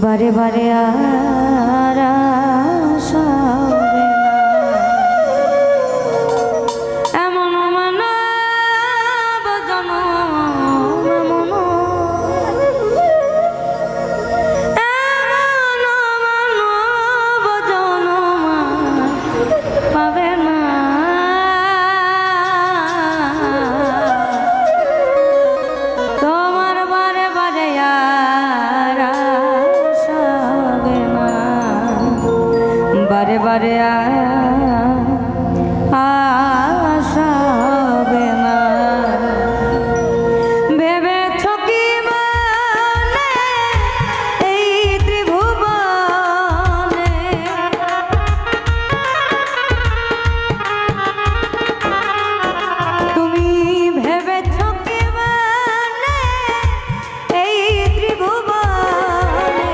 বারে বারে আর আশা হবে না, এমন মানব জনম এমন মানব জনম পাবে না। তোমার বারে বারে বারে বারে আশা হবে না। ভেবেছ কি মানে এই ত্রিভুবনে তুমি ভেবেছ কি মানে এই ত্রিভুবনে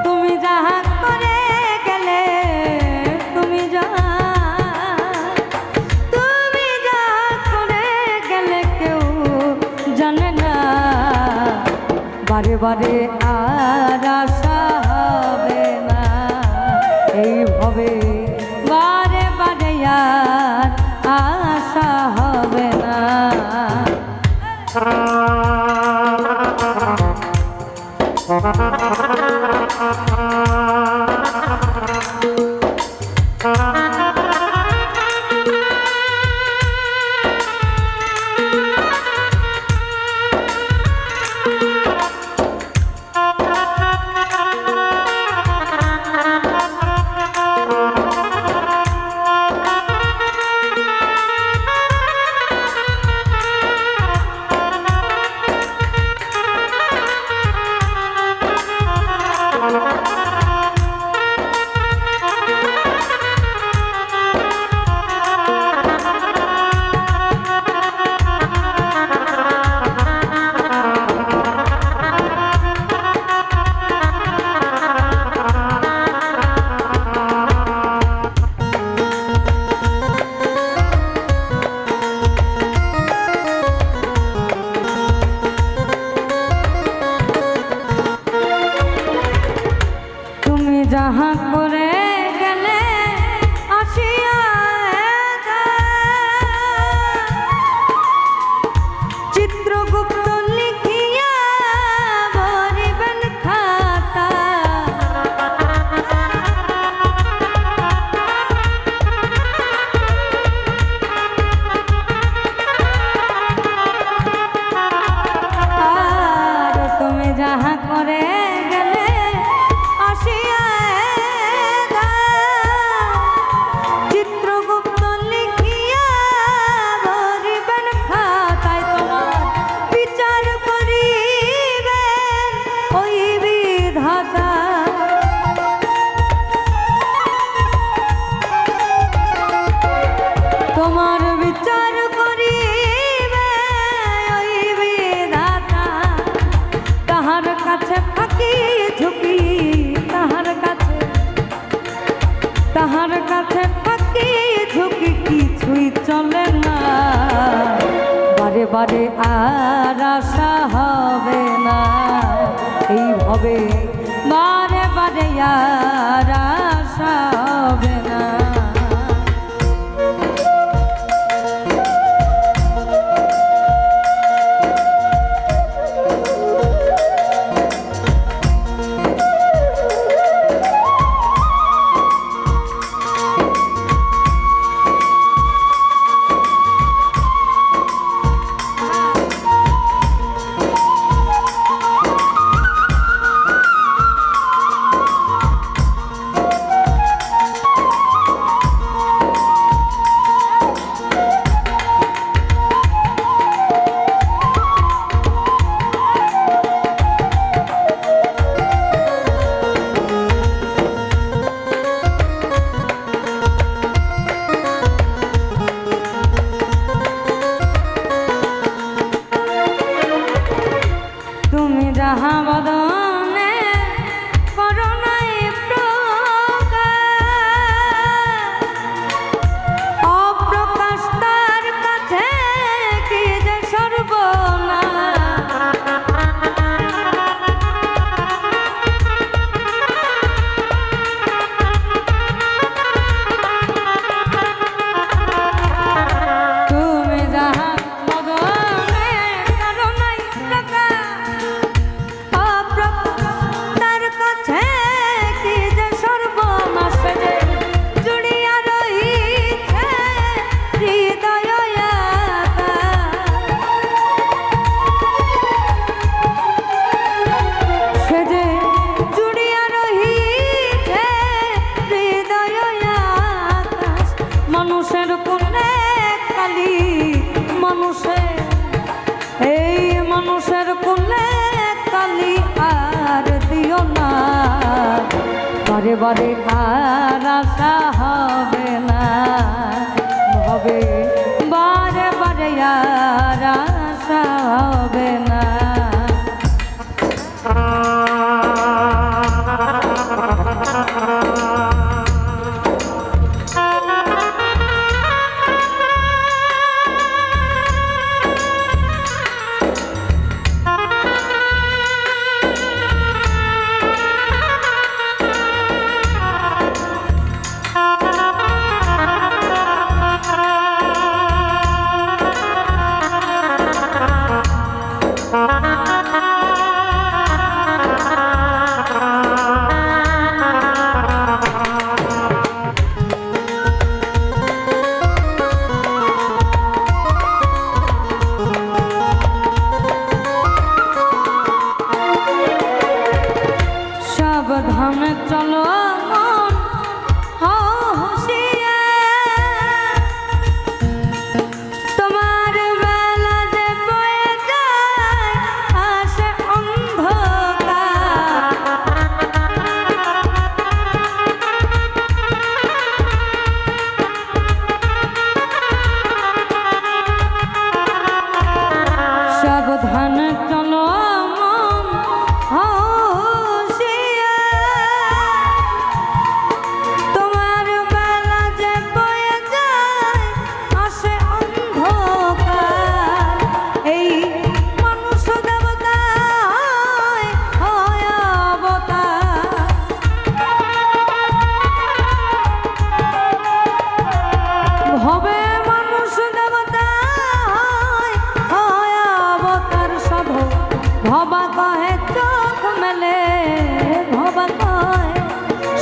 তুমি যাহা করে গেলে তুমি যা করে গেলে কেউ জানে না। বারে বারে আর আশা হবে না এইভাবে, বারে বারে আর আশা হবে না। যাহা করে গেলে আসিয়া চিত্রগুপ্ত লিখিয়া ভরিবেন খাতা। আর তুমি যাহা করে গেলে আসিয়া চিত্রগুপ্ত লিখিয়া ভরিবেন খাতায়, তোমার বিচার করিবেন ওই বিধাতা। তোমার বিচার করিবে ওই বিধাতা, তাহার কাছে ফাঁকি ঝুঁকি তাহার কাছে ফাঁকি ঝুঁকি কিছুই চলে না। বারে বারে আর আশা হবে না এইভাবে, বারে বারে আর আশা হবে না। যাহা বদনে করুণাই অপ্রকাশ তার কাছে কি যে সর্বনা তুমি যাহা বদনে করুণাই তার কাছে কি যে সর্বনাশ যে জুড়িয়া রহিছে হৃদয় সে যে জুড়িয়া রহিছে হৃদয় আকাশ মানুষের কোনে কালি মানুষের এই মানুষের কোলে কালি আর দিও না বারে বারে আর আশা হবে না হবে বারে বারে আর আশা হবে না সাবধানে চলো মন হুঁশিয়ার তোমার বেলা যে বয়ে যায় আসে অন্ধকার সাবধানে চলো মন হবে মানুষ দেবতা হয় অবতার সাধু ভবা কহে চোখ মেলে ভবা কহে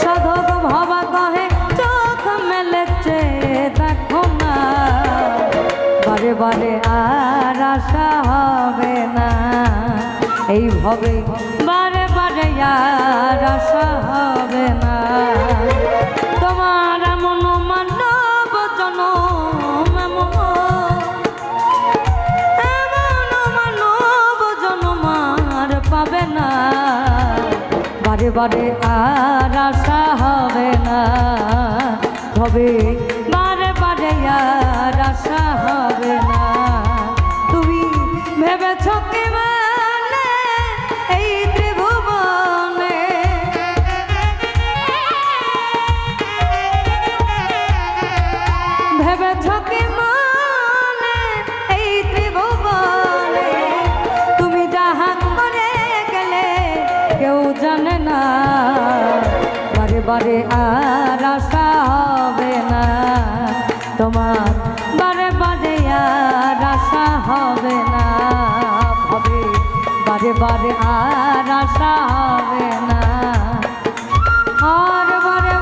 সাধক ভবা কহে চোখ মেলেছে দেখো না বারে বারে আর আশা হবে না এই ভবে বারে বারে আর আশা হবে না তোমার এমন মানব জনম এমন মানব জনম আর পাবে না বারে বারে আর আশা হবে না হবে বারে বারে আর আশা হবে না তুমি ভেবেছ কি মানে এই ত্রিভুবনে ভেবেছ কি মানে এই ত্রিভুবনে তুমি যাহা করে গেলে কেউ জানে না বারে বারে আর আশা হবে না তোমার বারে বারে আর আশা হবে না হবে বারে বারে আর আশা হবে না আর বারে